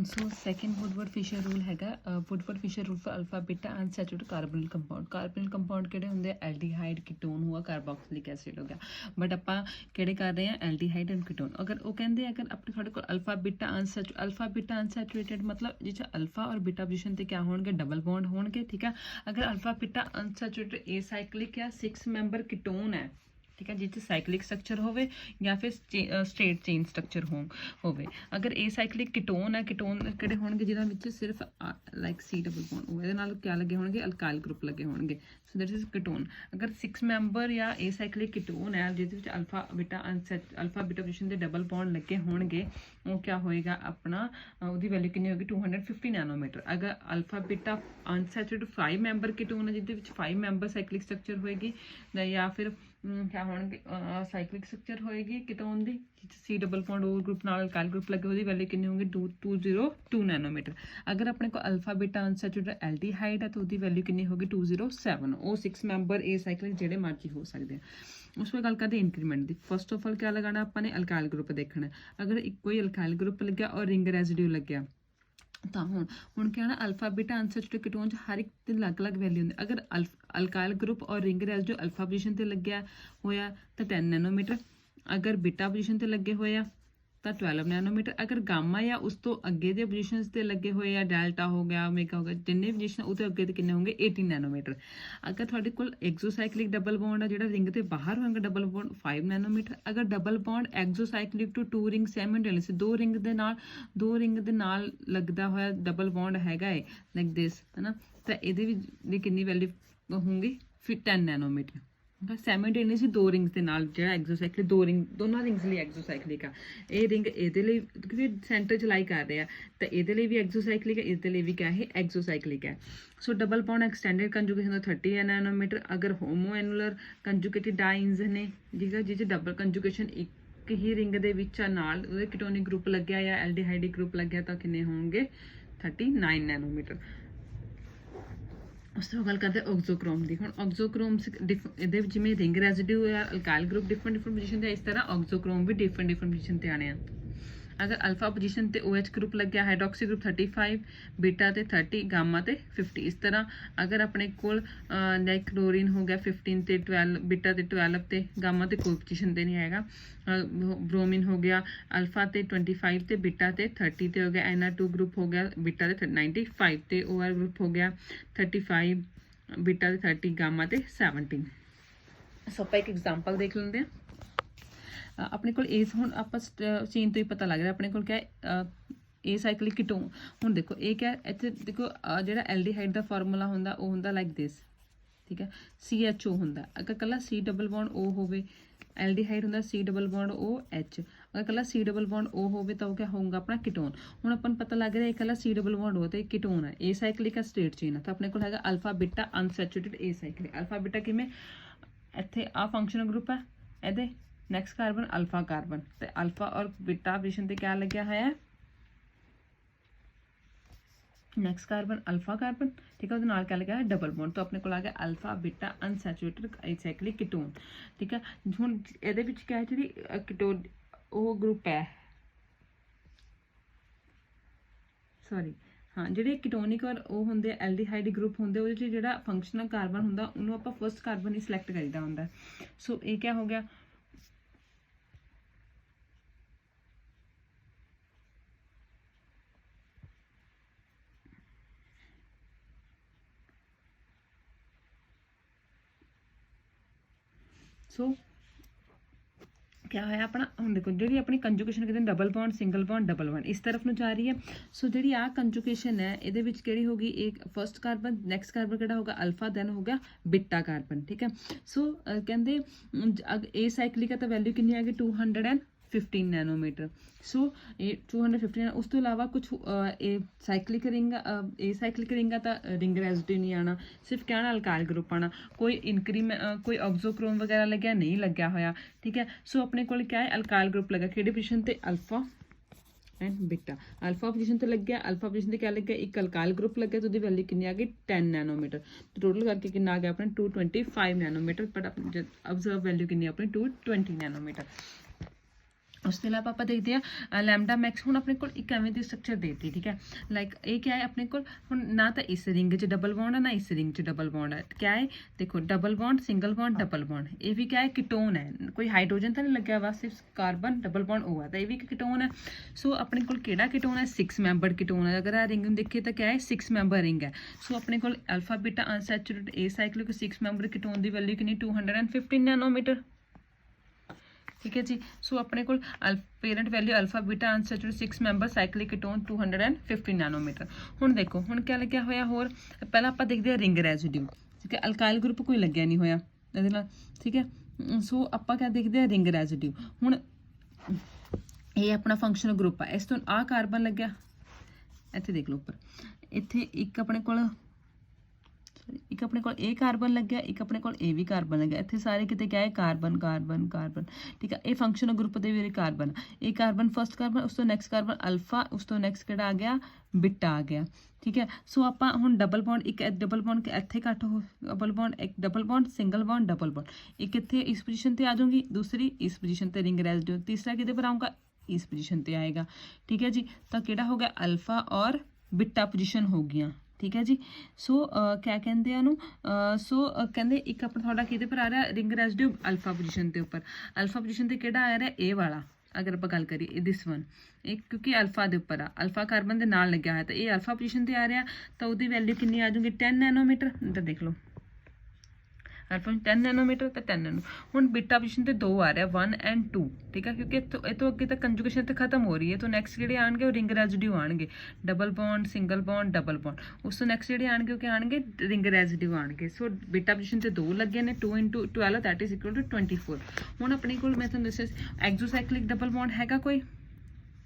सो second Woodward Fisher rule हैगा Woodward Fisher rule for alpha beta unsaturated carbonyl compound किहड़े हुंदे aldehyde ketone हुआ carboxylic acid हो गया बट आपां किहड़े कर रहे हैं एल्डिहाइड एंड कीटोन अगर वो कहंदे अगर अपने थोड़े को अल्फा बीटा अनसैचुरेटेड मतलब जिस अल्फा और बीटा पोजीशन ते क्या होणगे डबल बॉन्ड होणगे ठीक है अगर अल्फा बीटा अनसैचुरेटेड एसाइक्लिक या 6 मैंबर कीटोन है ठीक है जिस साइक्लिक स्ट्रक्चर होवे या फिर स्ट्रेट चेन स्ट्रक्चर होवे अगर ए साइक्लिक कीटोन है कीटोन किहड़े होणगे जिहदे विच सिर्फ लाइक सी डबल बॉन्ड ਉਹਦੇ ਨਾਲ क्या लगे होणगे अल्काइल ग्रुप लगे होणगे सो दैट इज कीटोन अगर 6 मैंबर या ए साइक्लिक कीटोन है जिहदे विच अल्फा बीटा पोजीशन ਦੇ डबल बॉन्ड लगे होणगे वो क्या होएगा अपना ਉਹਦੀ वैल्यू कितनी होगी 250 नैनोमीटर अगर alpha beta unsaturated 5 member ketone है जिहदे विच 5 मैंबर साइक्लिक स्ट्रक्चर होएगी या फिर क्या होणगे साइक्लिक स्ट्रक्चर होएगी कीटोन दी C double bond O group नाल अल्काइल ग्रुप लगे ਉਹਦੀ वैल्यू कितनी होगी 202 नैनोमीटर अगर अपने को अल्फा बीटा अनसैचुरेटेड एल्डिहाइड है तो उसकी वैल्यू कितनी होगी 207 ਉਹ 6 ਮੈਂਬਰ ए साइक्लिक ਜਿਹੜੇ ਮਰਜ਼ੀ ਹੋ ਸਕਦੇ ਆ ਉਸ ਵਿੱਚ ਗੱਲ ਕਰਦੇ increment the first of all क्या लगाना ਆਪਾਂ ਨੇ अल्काइल ग्रुप देखना अगर कोई अल्काइल ग्रुप लग गया और रिंग रेजिड्यू लग गया ਤਾਂ ਹੁਣ ਕਹਿਣਾ ਅਲਫਾ ਬੀਟਾ ਅਨਸੈਚੁਰੇਟਡ ਕੀਟੋਨ ਚ ਹਰ ਇੱਕ ਦੀ ਅਲੱਗ-ਅਲੱਗ ਵੈਲਿਊ ਹੁੰਦੀ ਅਗਰ ਅਲਕਾਈਲ ਗਰੁੱਪ ਔਰ ਰਿੰਗ ਰੈਜ਼ਿਡਿਊ ਅਲਫਾ ਪੋਜੀਸ਼ਨ ਤੇ ਲੱਗਿਆ ਹੋਇਆ ਤਾਂ 10 ਨੈਨੋਮੀਟਰ ਅਗਰ ਬੀਟਾ ਪੋਜੀਸ਼ਨ ਤੇ ਲੱਗੇ ਹੋਏ ਆ ਤਾਂ 12 ਨੈਨੋਮੀਟਰ ਅਗਰ ਗਾਮਾ ਜਾਂ ਉਸ ਤੋਂ ਅੱਗੇ ਦੇ ਪੋਜੀਸ਼ਨਸ ਤੇ ਲੱਗੇ ਹੋਏ ਆ ਡੈਲਟਾ ਹੋ ਗਿਆ ਓਮੇਗਾ ਹੋ ਗਿਆ ਜਿੰਨੇ ਪੋਜੀਸ਼ਨ ਉਹਦੇ ਅੱਗੇ ਤੇ ਕਿੰਨੇ ਹੋਣਗੇ 18 ਨੈਨੋਮੀਟਰ ਅਗਰ ਤੁਹਾਡੇ ਕੋਲ ਐਗਜ਼ੋਸਾਈਕਲਿਕ ਡਬਲ ਬੌਂਡ ਆ ਜਿਹੜਾ ਰਿੰਗ ਤੇ ਬਾਹਰ ਹੋਣਗਾ ਡਬਲ ਬੌਂਡ 5 ਨੈਨੋਮੀਟਰ ਅਗਰ double bond exocyclic to 2 ring simultaneously ਦੋ ਰਿੰਗ ਦੇ ਨਾਲ ਲੱਗਦਾ ਹੋਇਆ ਡਬਲ ਬੌਂਡ ਹੈਗਾ ਹੈ ਲਾਈਕ ਦਿਸ ਹੈਨਾ ਤਾਂ ਇਹਦੇ ਵੀ ਕਿੰਨੀ ਵੈਲਿਊ ਹੋਊਗੀ ਫਿਰ 10 ਨੈਨੋਮੀਟਰ ਸੈਮਲਟੇਨੀਅਸਲੀ ਦੋ ਰਿੰਗਸ ਦੇ ਨਾਲ ਜਿਹੜਾ ਐਗਜ਼ੋਸਾਈਕਲਿਕ ਦੋਨਾਂ ਰਿੰਗਸ ਲਈ ਐਗਜ਼ੋਸਾਈਕਲਿਕ ਆ ਇਹ ਰਿੰਗ ਇਹਦੇ ਲਈ ਕਿਉਂਕਿ ਸੈਂਟਰ ਚ ਲਾਈ ਕਰ ਰਹੇ ਆ ਤਾਂ ਇਹਦੇ ਲਈ ਵੀ ਐਗਜ਼ੋਸਾਈਕਲਿਕ ਹੈ ਇਹਦੇ ਲਈ ਵੀ ਕਿਆ ਹੈ ਐਗਜ਼ੋਸਾਈਕਲਿਕ ਹੈ ਸੋ ਡਬਲ ਬੌਂਡ ਐਕਸਟੈਂਡਡ ਕੰਜੂਗੇਸ਼ਨ ਦਾ 30 ਨੈਨੋਮੀਟਰ ਅਗਰ ਹੋਮੋ ਐਨੂਲਰ ਕੰਜੂਗੇਟਿਡ ਡਾਈਨਸ ਨੇ ਜਿਹਦੇ ਡਬਲ ਕੰਜੂਗੇਸ਼ਨ ਇੱਕ ਹੀ ਰਿੰਗ ਦੇ ਵਿੱਚ ਨਾਲ ਉਹਦੇ ਕੀਟੋਨਿਕ ਗਰੁੱਪ ਲੱਗਿਆ ਜਾਂ ਐਲਡੀਹਾਈਡਿਕ ਗਰੁੱਪ ਲੱਗਿਆ ਤਾਂ ਕਿੰਨੇ ਹੋਣਗੇ 39 ਨੈਨੋਮੀਟਰ ਉਸ ਤੋਂ ਗੱਲ ਕਰਦੇ ਆਕਜ਼ੋਕ੍ਰੋਮ ਦੀ ਹੁਣ ਆਕਜ਼ੋਕ੍ਰੋਮ ਇਹਦੇ ਜਿਵੇਂ ਰਿੰਗ ਰੈਜ਼ਿਡਿਊ ਜਾਂ ਅਲਕਾਈਲ ਗਰੁੱਪ ਡਿਫਰੈਂਟ ਪੋਜੀਸ਼ਨ ਤੇ ਇਸ ਤਰ੍ਹਾਂ ਆਕਜ਼ੋਕ੍ਰੋਮ ਵੀ ਡਿਫਰੈਂਟ ਪੋਜੀਸ਼ਨ ਤੇ ਆਣੇ ਆ अगर अल्फा पोजीशन ते OH ग्रुप लग गया हाइड्रोक्सी ग्रुप 35 बीटा ते 30 गामा ते 50 इस तरह अगर अपने कोल लाइक क्लोरीन हो गया 15 ते 12 बीटा ते 12 ते गामा ते कोई पोजीशन ते नहीं आएगा ब्रोमीन हो गया अल्फा ते 25 ते बीटा ते 30 ते हो गया NR2 ग्रुप हो गया बीटा ते 95 ते OR ग्रुप हो गया 35 बीटा ते 30 गामा ते 17 सो ਆਪਾਂ एक एग्जांपल देख लेंगे ਆਪਣੇ ਕੋਲ ਇਸ ਹੁਣ ਆਪਾਂ ਚੇਨ ਤੋਂ ਹੀ ਪਤਾ ਲੱਗ ਰਿਹਾ ਆਪਣੇ ਕੋਲ ਕਿਆ ਇਹ ਸਾਈਕਲਿਕ ਕੀਟੋਨ ਹੁਣ ਦੇਖੋ ਇਹ ਕਿਆ ਇੱਥੇ ਦੇਖੋ ਜਿਹੜਾ ਐਲਡੀਹਾਈਡ ਦਾ ਫਾਰਮੂਲਾ ਹੁੰਦਾ ਉਹ ਹੁੰਦਾ ਲਾਈਕ ਦਿਸ ਠੀਕ ਹੈ CHO ਹੁੰਦਾ ਅਗਰ ਕੱਲਾ C ਡਬਲ ਬੌਂਡ O ਹੋਵੇ ਐਲਡੀਹਾਈਡ ਹੁੰਦਾ C ਡਬਲ ਬੌਂਡ OH ਅਗਰ ਕੱਲਾ C ਡਬਲ ਬੌਂਡ O ਹੋਵੇ ਤਾਂ ਉਹ ਕਿਆ ਹੋਊਗਾ ਆਪਣਾ ਕੀਟੋਨ ਹੁਣ ਆਪਾਂ ਨੂੰ ਪਤਾ ਲੱਗ ਰਿਹਾ ਇਹ ਕੱਲਾ C ਡਬਲ ਬੌਂਡ O ਤੇ ਕੀਟੋਨ ਹੈ ਇਹ ਸਾਈਕਲਿਕ ਆ ਸਟ੍ਰੇਟ ਚੇਨ ਹੈ ਤਾਂ ਆਪਣੇ ਕੋਲ ਹੈਗਾ ਅਲਫਾ ਬੀਟਾ ਅਨਸੈਚੁਰੇਟਡ ਇਹ ਸਾਈਕਲਿਕ ਅਲਫਾ ਬੀਟਾ ਕਿਵੇਂ ਇੱਥੇ ਆ ਫੰਕਸ਼ਨਲ ਗਰੁੱਪ ਹੈ ਇਹਦੇ नेक्स्ट कार्बन अल्फा कार्बन तो अल्फा और बीटा पोजीशन पे क्या लग्या है नेक्स्ट कार्बन अल्फा कार्बन ठीक है उसके नाल क्या लगा है डबल बॉन्ड तो अपने को आ गया alpha beta unsaturated acyclic ketone ठीक है हुण ਇਹਦੇ ਵਿੱਚ क्या है जी कीटोन ਉਹ ग्रुप है सॉरी हाँ ਜਿਹੜੇ ਕੀਟੋਨਿਕ ਔਰ ਉਹ ਹੁੰਦੇ ਐਲਡੀਹਾਈਡ ਗਰੁੱਪ ਹੁੰਦੇ ਉਹਦੇ ਚ ਜਿਹੜਾ ਫੰਕਸ਼ਨਲ ਕਾਰਬਨ ਹੁੰਦਾ ਉਹਨੂੰ ਆਪਾਂ ਫਰਸਟ ਕਾਰਬਨ ਹੀ ਸਿਲੈਕਟ ਕਰੀਦਾ ਹੁੰਦਾ ਸੋ ਇਹ क्या हो गया सो क्या है अपना हम देखो जी अपनी कंजुकेशन कहते हैं double bond single bond double bond इस तरफ जा रही है सो जी आ कंजुकेशन है ये होगी एक फर्स्ट कार्बन नैक्सट कार्बन कि होगा अल्फा दैन हो गया बीटा कार्बन ठीक है सो कहते ए साइक्लिक है तो वैल्यू कितनी आ गई 215 नैनोमीटर सो ये 215 उस तो इलावा कुछ cyclic ring a cyclic ring तो रिंग रेजिड्यू नहीं आना सिर्फ क्या अल्काइल ग्रुप आना कोई कोई ऑक्सोक्रोम वगैरह लग्या नहीं लग्या होया ठीक है सो अपने को क्या है अल्काइल ग्रुप लगा कि पोजीशन ते alpha and beta alpha position ते लग गया अल्फा पोजीशन ते क्या लग गया एक अल्काइल ग्रुप लग गया तो वैल्यू कितनी आ गई 10 नैनोमीटर तो टोटल करके कितना आ गया अपने 225 नैनोमीटर बट ऑब्जर्व वैल्यू कितनी अपनी 220 नैनोमीटर ਉਸ ਤੋਂ ਇਲਾਵਾ ਆਪਾਂ ਦੇਖਦੇ ਹਾਂ ਲੈਮਡਾ ਮੈਕਸ। ਹੁਣ ਆਪਣੇ ਕੋਲ ਇੱਕ ਐਵੇਂ ਦੀ ਸਟਰਕਚਰ ਦੇਤੀ, ਠੀਕ ਹੈ, ਲਾਈਕ ਇਹ ਕਿਆ ਹੈ ਆਪਣੇ ਕੋਲ ਹੁਣ ਨਾ ਤਾਂ ਇਸ ਰਿੰਗ 'ਚ ਡਬਲ ਬੌਂਡ ਹੈ ਨਾ ਇਸ ਰਿੰਗ 'ਚ ਡਬਲ ਬੌਂਡ ਹੈ। ਕਿਆ ਹੈ ਦੇਖੋ, double bond, single bond, double bond. ਇਹ ਵੀ ਕਿਆ ਹੈ ਕੀਟੋਨ ਹੈ, ਕੋਈ ਹਾਈਡਰੋਜਨ ਤਾਂ ਨਹੀਂ ਲੱਗਿਆ ਵਾ, ਸਿਰਫ ਕਾਰਬਨ ਡਬਲ ਬੌਂਡ ਉਹ ਹੈ, ਤਾਂ ਇਹ ਵੀ ਇੱਕ ਕੀਟੋਨ ਹੈ। ਸੋ ਆਪਣੇ ਕੋਲ ਕਿਹੜਾ ਕੀਟੋਨ ਹੈ? 6 ਮੈਂਬਰਡ ਕੀਟੋਨ ਹੈ। ਅਗਰ ਆ ਰਿੰਗ ਨੂੰ ਦੇਖੀਏ ਤਾਂ ਕਿਆ ਹੈ 6 ਮੈਂਬਰ ਰਿੰਗ ਹੈ। ਸੋ ਆਪਣੇ ਕੋਲ alpha beta unsaturated a cyclic 6 member ketone ਦੀ ਵੈਲਿਊ ਕਿੰਨੀ 215 ਨੈਨੋਮੀਟਰ, ठीक है जी। सो अपने को parent value alpha beta unsaturated 6 member cyclic ketone 250 nanometre. हुण देखो हुण क्या लग्या होया होर, पहला आपां देखदे रिंग रेजिड्यू, ठीक है, अल्काइल ग्रुप कोई लग्या नहीं होया इहदे नाल, ठीक है। सो आपां क्या देखदे रिंग रेजिड्यू। हुण ये अपना फंक्शनल ग्रुप है, इस तो आ कार्बन लग्या, इत्थे देख लो उपर, इत्थे एक अपने कोल एक अपने को ए कार्बन लग गया, एक अपने को ए भी कार्बन लग गया। इतने सारे कितने क्या है कार्बन कार्बन कार्बन, ठीक है। ये फंक्शनल ग्रुप के भी कार्बन, ए कार्बन फर्स्ट कार्बन, उस तो नैक्सट कार्बन अल्फा, उस तो नैक्सट किहड़ा आ गया बिटा आ गया, ठीक है। सो आप हुण डबल बॉन्ड, एक डबल बॉन्ड इत्थे घट हो, डबल बॉन्ड, एक double bond, single bond, double bond, एक इत्थे इस पोजीशन ते आ जाऊंगी, दूसरी इस पोजीशन ते रिंग रेजिड्यू, तीसरा किहदे पर आऊँगा इस पोजीशन ते आएगा, ठीक है जी। तो किहड़ा हो गया अल्फा और बिटा पोजीशन हो गई, ठीक है जी। सो क्या कहते हैं सो कहते एक अपना थोड़ा कि पर आ रहा रिंग रेजिड्यू अल्फा पोजीशन के उपर, अल्फा पोजीशन से किहड़ा आ रहा ए वाला, अगर आप गल करिए दिस वन, एक क्योंकि अल्फा के उपर आ, अल्फा कार्बन के नाल लग्या है, तो ये अल्फा पोजीशन से आ रहा, तो उसकी वैल्यू कितनी आ जाऊगी 10 नैनोमीटर। तो देख लो अल्फा 10 नैनोमीटर तो 10 नैनो। हुण बीटा पोजीशन ते 2 आ रहा 1 एंड 2, ठीक है, क्योंकि ये तो अगे तक कंजुगेशन तो खत्म हो रही है। तो नैक्सट जिहड़े आएंगे वो रिंग रेजिड्यू आएंगे, double bond, single bond, double bond. उस तो नैक्सट जिहड़े आएंगे वो क्या आएंगे रिंग रेजिड्यू आएंगे। सो बीटा पोजीशन ते 2 लगे ने, 2 × 12 दैट इज इक्वल टू 24। हुण अपने कोल मैं तुहानूं दस्सिया एक्सोसाइक्लिक डबल बॉन्ड हैगा कोई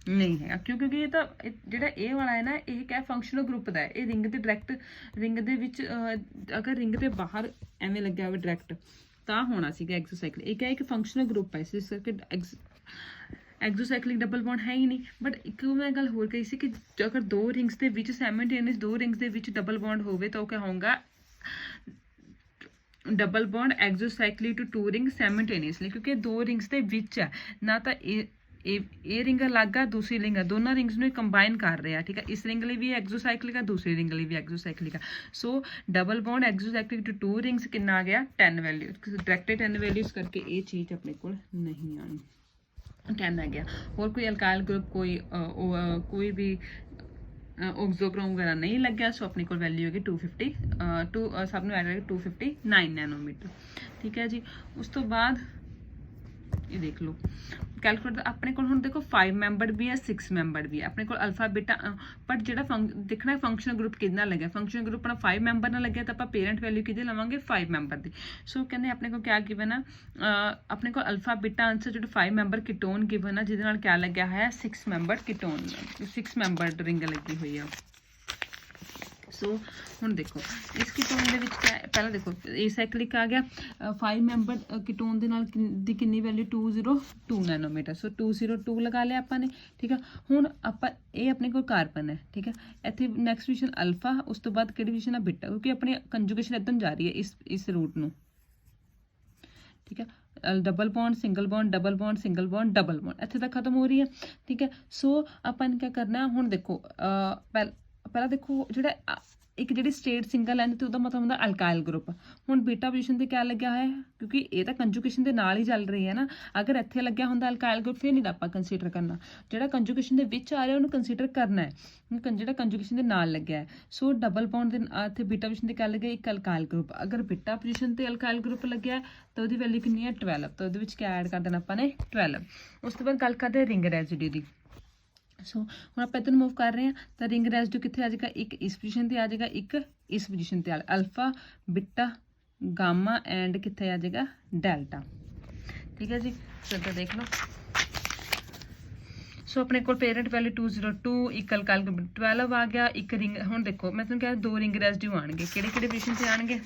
नहीं है, क्यों क्योंकि ये तो जिहड़ा ए वाला है ना ये क्या फंक्शनल ग्रुप का है, ये रिंग के डायरैक्ट रिंग दे विच अगर रिंग के बाहर एवें लग्या होवे डायरैक्ट ਤਾਂ ਹੋਣਾ ਸੀਗਾ ਐਕਸੋਸਾइक्लिक। ਇਹ क्या एक फंक्शनल ग्रुप है, इस करके ਐਕਸੋਸਾइक्लिक डबल बॉन्ड है ही नहीं। बट एक मैं गल होर कही सी कि अगर दो रिंग्स ਦੇ ਵਿੱਚ ਸਾਈਮਲਟੇਨੀਅਸ दो रिंग्स ਦੇ ਵਿੱਚ डबल बॉन्ड ਹੋਵੇ ਤਾਂ ਉਹ क्या होगा double bond exocyclic to 2 ring simultaneously, क्योंकि दो रिंग्स ਦੇ ਵਿੱਚ है ना तो ये रिंग अलग है दूसरी रिंग है, दोनों रिंग्स में कंबाइन कर रहे हैं, ठीक है। इस रिंग लिए भी एक्सोसाइक्लिक है, दूसरी रिंग लिए भी एक्सोसाइक्लिक है। So double bond exocyclic to 2 rings कितना आ गया 10 वैल्यू, डायरेक्ट 10 वैल्यूज करके ये चीज़ अपने को नहीं आनी, 10 आ गया। और कोई अल्काइल ग्रुप कोई भी ऑक्सोक्रोम वगैरह नहीं लग गया। सो अपने को वैल्यू होगी 250 सब में ऐड 259 नैनोमीटर, ठीक है जी। उस तो बाद ये देख लो कैलकुलेटर अपने को हुण देखो 5 मैंबर भी है 6 मैंबर भी है अपने को अल्फा बीटा, बट जो देखना फंक्शनल ग्रुप कितना लगे, फंक्शनल ग्रुप अपना 5 मैंबर ना लगे तो आप पेरेंट वैल्यू कि लवेंगे 5 मैंबर की। सो कहते अपने को क्या गिवन है अपने को अल्फा बीटा आंसर जो 5 मैंबर कीटोन गिवन है, जिहदे नाल क्या लग्या है 6 मैंबर कीटोन, 6 मैंबर रिंग लगी हुई है। सो हुण देखो इस कीटोन दे विच क्या पहला देखो ए साइक्लिक आ गया 5 मैंबर कीटोन दे नाल दी कितनी वैल्यू 202 नैनोमीटर। सो 202 लगा लिया आपां ने, ठीक है। हुण आपां ये अपने को कार्बन है, ठीक है, इत्थे नैक्सट पोजीशन अल्फा, उस तो बाद किहड़ी पोजीशन है बीटा, क्योंकि अपनी कंजुगेशन इधर जा रही है इस रूट नूं, ठीक है। Double bond single bond double bond single bond double bond इत्थे तक खत्म हो रही है, ठीक है। सो अपन क्या करना है हुण देखो पहला देखो जिहड़ा एक जी स्टेट सिंगल है तो मतलब होंगे अल्काइल ग्रुप। हुण बीटा पोजीशन ते क्या लग्या है, क्योंकि ये तो कंजुगेशन के नाल ही चल रही है ना, अगर इत्थे लग्या होंदा अल्काइल ग्रुप फिर नहीं आपां कंसीडर करना, जिहड़ा कंजुगेशन के विच आ रहा उन्होंने कंसीडर करना है, जिहड़ा कंजुगेशन के नाल लग्या है। सो डबल बॉन्ड दे इत्थे बीटा पोजीशन ते क्या लग्या एक अल्काइल ग्रुप, अगर बीटा पोजीशन ते अल्काइल ग्रुप लग्या तो उसकी वैल्यू कितनी है 12, तो उसदे विच क्या ऐड कर देना आपां ने 12। उस तो बाद गल करदे रिंग रेजिड्यू दी। सो हम आप इधर मूव कर रहे हैं तो रिंग रेजिड्यू कितने आ जाएगा एक इस पोजीशन ते आ जाएगा एक इस पोजीशन ते अल्फा बीटा गामा एंड कितने आ जाएगा डेल्टा, ठीक है जी। तो देख लो सो अपने को पेरेंट वैल्यू 202 एक अल्काइल 12 आ गया, एक रिंग हुण देखो मैं तुहानूं कहा 2 रिंग रेजिड्यू आएंगे, किहड़े पोजीशन से आएंगे,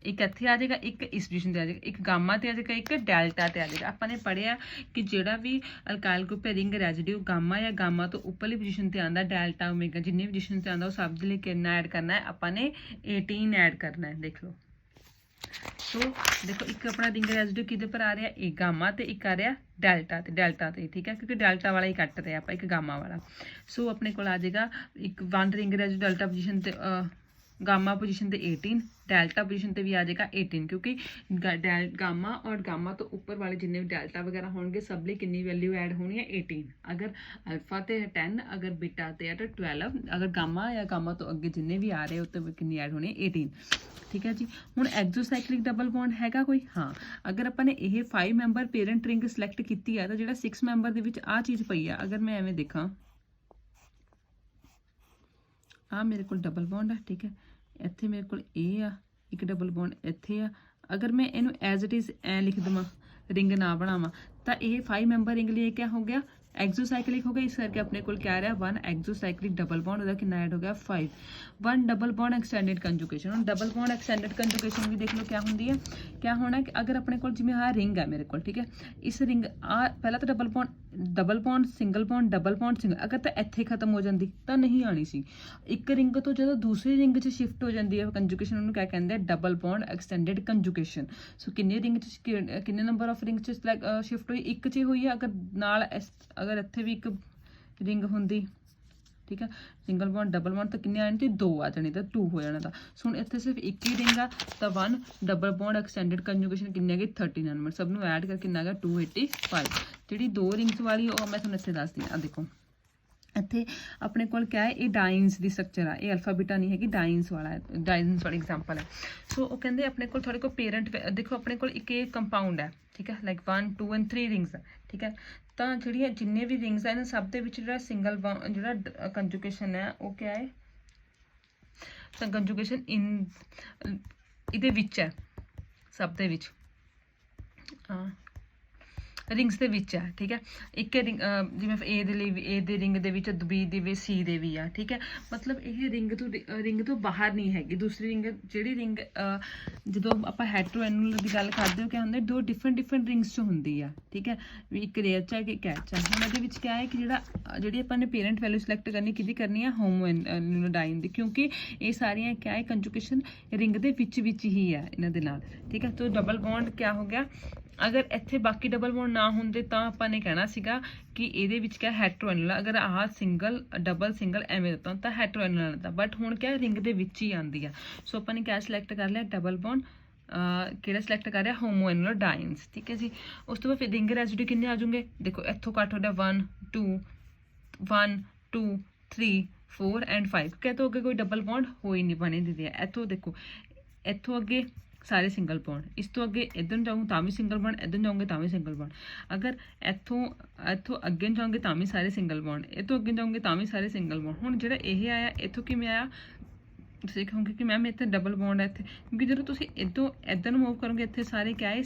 एक इत्थे आ जाएगा एक इस पोजीशन ते आ जाएगा, एक गामा ते आ जाएगा एक डेल्टा ते आ जाएगा। आपने पढ़िया कि जिहड़ा भी अल्काइल ग्रुप है रिंग रेजिड्यू गामा या गामा तो उपरली पोजीशन ते आंदा डेल्टा ओमेगा जिन्नी पोजीशन ते आंदा उस सब दे लिए कितना ऐड करना है आपने 18 ऐड करना है। देख लो ਸੋ ਦੇਖੋ ਇੱਕ ਆਪਣਾ ਰਿੰਗ ਰੈਜ਼ੀਡਿਊ ਕਿਹਦੇ ਪਰ ਆ ਰਿਹਾ, ਇਹ ਗਾਮਾ ਤੇ ਇੱਕ ਆ ਰਿਹਾ ਡੈਲਟਾ ਤੇ, ਠੀਕ ਹੈ, ਕਿਉਂਕਿ ਡੈਲਟਾ ਵਾਲਾ ਹੀ ਕੱਟ ਰਿਹਾ ਆਪਾਂ, ਇੱਕ ਗਾਮਾ ਵਾਲਾ। ਸੋ ਆਪਣੇ ਕੋਲ ਆ ਜਾਏਗਾ ਇੱਕ 1 ਰਿੰਗ ਰੈਜ਼ੀਡਿਊ ਡੈਲਟਾ ਪੋਜੀਸ਼ਨ ਤੇ गामा पोजीशन पे 18, डेल्टा पोजीशन पे भी आ जाएगा 18, क्योंकि गामा और गामा तो ऊपर वाले जिन्ने भी डेल्टा वगैरह होंगे सब लिए कितनी वैल्यू ऐड होनी है 18, अगर अल्फा ते 10, अगर बीटा ते 12, अगर गामा या गामा तो अगे जिन्ने भी आ रहे हो तो कितनी ऐड होनी है 18, ठीक है जी। हुण एक्सोसाइक्लिक डबल बॉन्ड हैगा कोई, हाँ, अगर अपन ने यह 5 मैंबर पेरेंट रिंग सिलेक्ट की है तो जो 6 मैंबर के आ चीज़ पई है, अगर मैं एवें देखा आ मेरे को डबल बॉन्ड है, ठीक है, इत्थे मेरे को ए आ एक डबल बॉन्ड इत्थे आ, अगर मैं इनू एज इट इज़ ए लिख देवां रिंग ना बनावां तो ये 5 मैंबर रिंग लिए क्या हो गया, एक्सोसाइक्लिक हो गया। इस करके अपने को क्या रहा 1 एक्सोसाइक्लिक डबल बॉन्ड ਉਹਦਾ कितना ऐड हो गया 5। 1 डबल बॉन्ड एक्सटेंडेड कंजुगेशन, ਹੁਣ डबल बॉन्ड एक्सटेंडेड कंजुगेशन भी देख लो क्या होंगी है, क्या होना है कि अगर अपने को जिवें आ रिंग है मेरे को, ठीक है, इस रिंग आ पहला तो double bond single bond double bond single, अगर तो ਇੱਥੇ खत्म हो जाती तो नहीं आनी सी। एक रिंग तो जो दूसरी रिंग च शिफ्ट हो जाती है कंजुगेशन, ਉਹਨੂੰ क्या कहते हैं डबल बॉन्ड एक्सटेंडेड कंजुगेशन। सो किन्ने रिंग किन्ने नंबर ऑफ रिंग च शिफ्ट हुई, एक च हुई है, अगर नाल अगर ਇੱਥੇ भी एक रिंग होंदी, ठीक है, सिंगल बॉन्ड डबल बॉन्ड तो किन्ने आने थे 2 आ जाने तो 2 हो जाना था। सो हुण इत्थे सिर्फ एक ही रिंग आ तो 1 डबल बॉन्ड एक्सटेंडेड कंजुगेशन किन्ने गए 39 नंबर, सब नूं ऐड करके किन्ना गया 285। जिहड़ी 2 रिंग्स वाली ਉਹ मैं तुहानूं ਇੱਥੇ ਦੱਸਦੀ ਆ, देखो ਇੱਥੇ ਆਪਣੇ ਕੋਲ क्या है, ये डाइंस ਦੀ स्ट्रक्चर ਆ, ਇਹ अल्फा बीटा नहीं हैगी, डाइंस वाला है, डाइंस वाली एग्जांपल है। सो वो कहते अपने को थोड़े को पेरेंट देखो अपने को एक कंपाउंड है, ठीक है, लाइक 1 2 एंड 3 रिंग्स है, ठीक है, तो ਜਿਹੜੀਆਂ जिन्ने भी रिंग्स है सब ਦੇ ਵਿੱਚ ਜਿਹੜਾ ਸਿੰਗਲ ਜਿਹੜਾ ਕੰਜੂਗੇਸ਼ਨ ਹੈ ਉਹ क्या है, ਤਾਂ ਕੰਜੂਗੇਸ਼ਨ ਇਨ ਇਹਦੇ ਵਿੱਚ ਹੈ ਸਭ ਦੇ ਵਿੱਚ, ਹਾਂ रिंग्स ਦੇ ਵਿੱਚ ਹੈ, ठीक है, ਇੱਕ ਰਿੰਗ ਜਿਵੇਂ ए ਦੇ ਲਈ ए ਦੇ ਰਿੰਗ ਦੇ ਵਿੱਚ B ਦੇ ਵੀ C ਦੇ ਵੀ ਆ, ठीक है, मतलब ਇਹ ਰਿੰਗ ਤੋਂ ਬਾਹਰ ਨਹੀਂ ਹੈਗੀ। ਦੂਸਰੀ ਰਿੰਗ ਜਿਹੜੀ ਰਿੰਗ ਜਦੋਂ ਆਪਾਂ ਹੈਟਰੋ ਐਨੂਲਰ ਦੀ ਗੱਲ ਕਰਦੇ ਹੋ ਕਿਆ ਹੁੰਦਾ, 2 ਡਿਫਰੈਂਟ ਰਿੰਗਸ ਚ ਹੁੰਦੀ ਆ, ਠੀਕ ਹੈ, ਵੀ ਇੱਕ ਰੇਅਰ ਚ ਹੈ ਕਿ ਕੈਚ ਹੈ। ਹੁਣ ਇਹਦੇ ਵਿੱਚ ਕਿਆ ਹੈ ਕਿ ਜਿਹੜੀ ਆਪਾਂ ਨੇ ਪੇਰੈਂਟ ਵੈਲਿਊ ਸਿਲੈਕਟ ਕਰਨੀ ਕਿਹਦੀ ਕਰਨੀ ਆ, ਹੋਮੋ ਐਨੂਲੋਡਾਈਨ ਦੀ, ਕਿਉਂਕਿ ਇਹ ਸਾਰੀਆਂ ਕਿਆ ਹੈ ਕੰਜੂਗੇਸ਼ਨ ਰਿੰਗ ਦੇ ਵਿੱਚ ਹੀ ਹੈ ਇਹਨਾਂ ਦੇ ਨਾਲ, ਠੀਕ ਹੈ। तो डबल बॉन्ड क्या हो गया, अगर ਇੱਥੇ ਬਾਕੀ ਡਬਲ ਬੌਂਡ ਨਾ ਹੁੰਦੇ ਤਾਂ ਆਪਾਂ ਨੇ ਕਹਿਣਾ ਸੀਗਾ ਕਿ ਇਹਦੇ ਵਿੱਚ ਕਿਆ ਹੈਟਰੋਐਨੂਲਰ, ਅਗਰ ਆਹ ਸਿੰਗਲ ਡਬਲ ਸਿੰਗਲ ਐਵੇਂ ਹੁੰਦਾ ਤਾਂ ਹੈਟਰੋਐਨੂਲਰ ਹੁੰਦਾ, ਬਟ ਹੁਣ ਕਿਆ ਰਿੰਗ ਦੇ ਵਿੱਚ ਹੀ ਆਉਂਦੀ ਆ। ਸੋ ਆਪਾਂ ਨੇ ਕਿਆ ਸਿਲੈਕਟ ਕਰ ਲਿਆ ਡਬਲ ਬੌਂਡ, ਕਿਹੜਾ ਸਿਲੈਕਟ ਕਰ ਰਿਹਾ ਹੋਮੋ ਐਨੂਲਰ ਡਾਇਨਸ, ਠੀਕ ਹੈ ਜੀ। ਉਸ ਤੋਂ ਬਾਅਦ ਫਿਰ ਰਿੰਗ ਰੈਜ਼ੀਡਿਊ ਕਿੰਨੇ ਆ ਜਾਣਗੇ, ਦੇਖੋ ਇੱਥੋਂ ਕੱਟ ਹੋ ਗਿਆ 1 2 3 4 ਐਂਡ 5, ਕਿਆ ਤੋਂ ਅੱਗੇ ਕੋਈ ਡਬਲ ਬੌਂਡ ਹੋ ਹੀ ਨਹੀਂ ਬਣੇ ਦਿੰਦੇ ਆ। ਇੱਥੋਂ ਦੇਖੋ ਇੱਥੋਂ ਅੱਗੇ सारे सिंगल बॉन्ड, इस तो अगे इधर जाऊँ तो भी सिंगल बॉन्ड, इधर जाऊँगे तो भी सिंगल बॉन्ड, अगर इतों अगे जाऊँगे तो भी सारे सिंगल बॉन्ड, इतों अगे जाऊँगे तो भी सारे सिंगल बॉन्ड। हुण जिहड़ा ये आया इतों किवें आया, तुसीं कहोगे कि मैम इत्थे डबल बॉन्ड है इत्थे, क्योंकि जो तुसीं इधरों इधर मूव करोगे इत्थे सारे क्या है,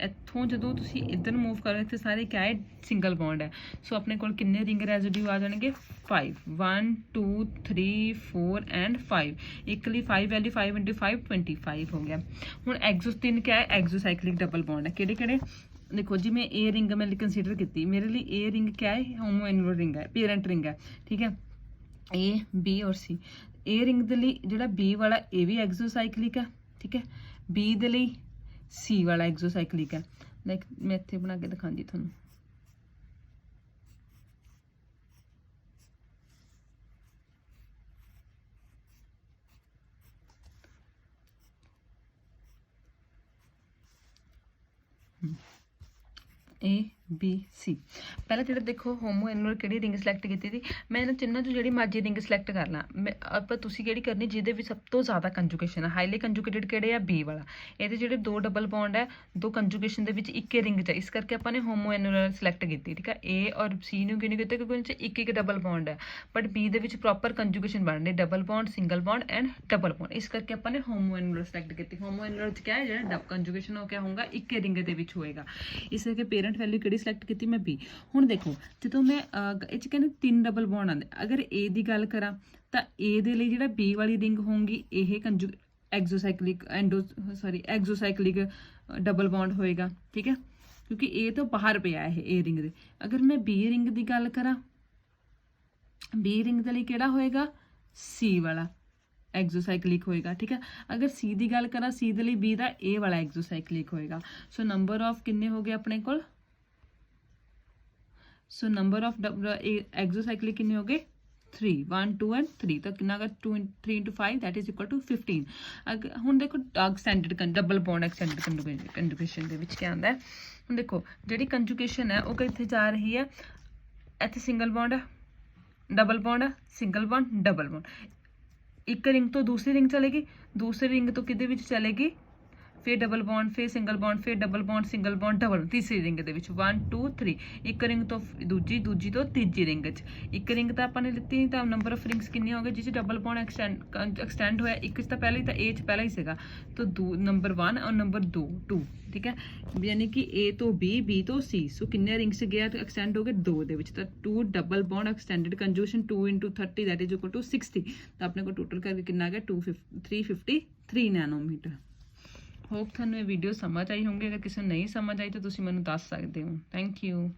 ਇੱਥੋਂ ਜਦੋਂ ਤੁਸੀਂ ਇੱਧਰ मूव करो ਇੱਥੇ ਸਾਰੇ क्या है सिंगल बॉन्ड है। सो अपने कोल किन्ने रिंग रेजिड्यू आ जाएंगे 5 1 2 3 4 एंड 5, एक ਲਈ 5 वैल्यू 5 × 5 25 हो गया। ਹੁਣ एक्सो 3 क्या है, एक्सोसाइक्लिक डबल बॉन्ड है, ਕਿਹੜੇ देखो जी मैं ए रिंग मैं कंसीडर की, मेरे लिए ए रिंग क्या है होमो एनुलर रिंग है, पेरेंट रिंग है, ठीक है, ए बी और सी। ए रिंग ਦੇ ਲਈ ਜਿਹੜਾ बी वाला ਇਹ ਵੀ एक्सोसाइक्लिक है, ठीक है, बी ਦੇ ਲਈ सी वाला एक्सोसाइक्लिक है, लाइक मैं इत्थे बना के दिखांदी थानू, ए बी सी। पहले जो देखो होमो एनुलर कि रिंग सिलैक्ट की थी, मैं इन्होंने तिन्नों चों जिहड़ी मर्जी रिंग सिलैक्ट कर ला, आप तुसीं किहड़ी करनी जिहदे विच सब तो ज़्यादा कंजुगेशन है, हाईली कंजुगेटेड किहड़े आ बी वाला, ये जिहड़े 2 डबल बॉन्ड है 2 कंजुगेशन दे विच इक्के रिंग च, इस करके आपां ने होमो एनुलर सिलैक्ट की, ठीक है। ए और सी नूं क्यों नहीं कीता क्योंकि उन्हां च एक डबल बॉन्ड है, but be they which proper conjugation बन रही double bond single bond and double bond, इस करके आपां ने होमो एनुलर सिलैक्ट की। होमो एनुलर च क्या है जिहड़ा डब कंजुगेशन हो क्या होगा इक्के रिंग दे विच होएगा, इस करके पेरेंट वैल्यू किहड़ी सिलैक्ट की मैं बी। ਹੁਣ देखो जो मैं ਇਹ 'ਚ ਕਹਿੰਦੇ 3 ਡਬਲ ਬੌਂਡ ਆਉਂਦੇ, अगर ए ਦੀ ਗੱਲ ਕਰਾਂ ਤਾਂ ए ਦੇ ਲਈ ਜਿਹੜਾ B ਵਾਲੀ ਰਿੰਗ ਹੋਊਗੀ ਇਹ एक्सोसाइक्लिक डबल बॉन्ड होएगा, ठीक है, क्योंकि ए तो बाहर पिया है ए रिंग दे। अगर मैं बी रिंग की गल करा, बी रिंग के लिए केड़ा होएगा C वाला, ਐਗਜ਼ੋਸਾਈਕਲਿਕ ਹੋਏਗਾ। ਠੀਕ ਹੈ, ਅਗਰ ਸੀ ਦੀ ਗੱਲ ਕਰਾਂ, ਸੀ ਦੇ ਲਈ ਬੀ ਦਾ ਇਹ ਵਾਲਾ ਐਗਜ਼ੋਸਾਈਕਲਿਕ ਹੋਏਗਾ। ਸੋ ਨੰਬਰ ਆਫ ਕਿੰਨੇ ਹੋ ਗਏ ਆਪਣੇ ਕੋਲ? ਸੋ ਨੰਬਰ ਆਫ ਐਗਜ਼ੋਸਾਈਕਲਿਕ ਕਿੰਨੇ ਹੋ ਗਏ? 3 1 2 ਐਂਡ 3 ਤਾਂ ਕਿੰਨਾ ਗਾ 2 3 into 5 that is equal to 15। ਹੁਣ ਦੇਖੋ ਐਕਸਟੈਂਡਡ ਡਬਲ ਬੌਂਡ ਐਕਸਟੈਂਡਡ ਕੰਜੂਗੇਸ਼ਨ ਦੇ ਵਿੱਚ ਕੀ ਆਉਂਦਾ ਹੈ? ਹੁਣ ਦੇਖੋ ਜਿਹੜੀ ਕੰਜੂਗੇਸ਼ਨ ਹੈ ਉਹ ਕਿੱਥੇ ਜਾ ਰਹੀ ਹੈ? ਇੱਥੇ ਸਿੰਗਲ ਬੌਂਡ ਹੈ, ਡਬਲ ਬੌਂਡ ਹੈ, ਸਿੰਗਲ ਬੌਂਡ, ਡਬਲ ਬੌਂਡ। ਇੱਕ ਰਿੰਗ ਤੋਂ ਦੂਸਰੀ ਰਿੰਗ ਚਲੇਗੀ, ਦੂਸਰੀ ਰਿੰਗ ਤੋਂ ਕਿਹਦੇ ਵਿੱਚ ਚਲੇਗੀ? ਫਿਰ ਡਬਲ ਬੌਂਡ, ਫਿਰ ਸਿੰਗਲ ਬੌਂਡ, ਫਿਰ double bond, single bond, double, ਤੀਸਰੀ ਰਿੰਗ ਦੇ ਵਿੱਚ 1 2 3। ਇੱਕ ਰਿੰਗ ਤੋਂ ਦੂਜੀ, ਦੂਜੀ ਤੋਂ ਤੀਜੀ ਰਿੰਗ 'ਚ। ਇੱਕ ਰਿੰਗ ਤਾਂ ਆਪਾਂ ਨੇ ਲਿੱਤੀ ਨਹੀਂ, ਤਾਂ ਨੰਬਰ ਆਫ ਰਿੰਗਸ ਕਿੰਨੇ ਹੋ ਗਏ ਜਿਸ 'ਚ ਡਬਲ ਬੌਂਡ ਐਕਸਟੈਂਡ ਹੋਇਆ? ਇੱਕ 'ਚ ਤਾਂ ਪਹਿਲਾਂ ਹੀ, ਤਾਂ ਏ 'ਚ ਪਹਿਲਾਂ ਹੀ ਸੀਗਾ, ਤਾਂ ਨੰਬਰ 1 ਔਰ ਨੰਬਰ 2। ਠੀਕ ਹੈ, ਯਾਨੀ ਕਿ ਏ ਤੋਂ ਬੀ, ਬੀ ਤੋਂ ਸੀ। ਸੋ ਕਿੰਨੇ ਰਿੰਗਸ ਗਿਆ ਤਾਂ ਐਕਸਟੈਂਡ ਹੋ ਗਏ 2 ਦੇ ਵਿੱਚ, ਤਾਂ 2 double bond extended ਕੰਜੂਗੇਸ਼ਨ 2 into 30 that is equal to 60। ਤਾਂ ਆਪਣੇ ਕੋਲ ਟੋਟਲ ਕਰਕੇ ਕਿੰਨਾ ਆ ਗਿਆ? 353 ਨੈਨੋਮੀਟਰ। ਹੋਪ ਤੁਹਾਨੂੰ ਇਹ ਵੀਡੀਓ ਸਮਝ ਆਈ ਹੋਊਗੀ। ਅਗਰ ਕਿਸੇ ਨੂੰ ਨਹੀਂ ਸਮਝ ਆਈ ਤਾਂ ਤੁਸੀਂ ਮੈਨੂੰ ਦੱਸ ਸਕਦੇ ਹੋ। Thank you.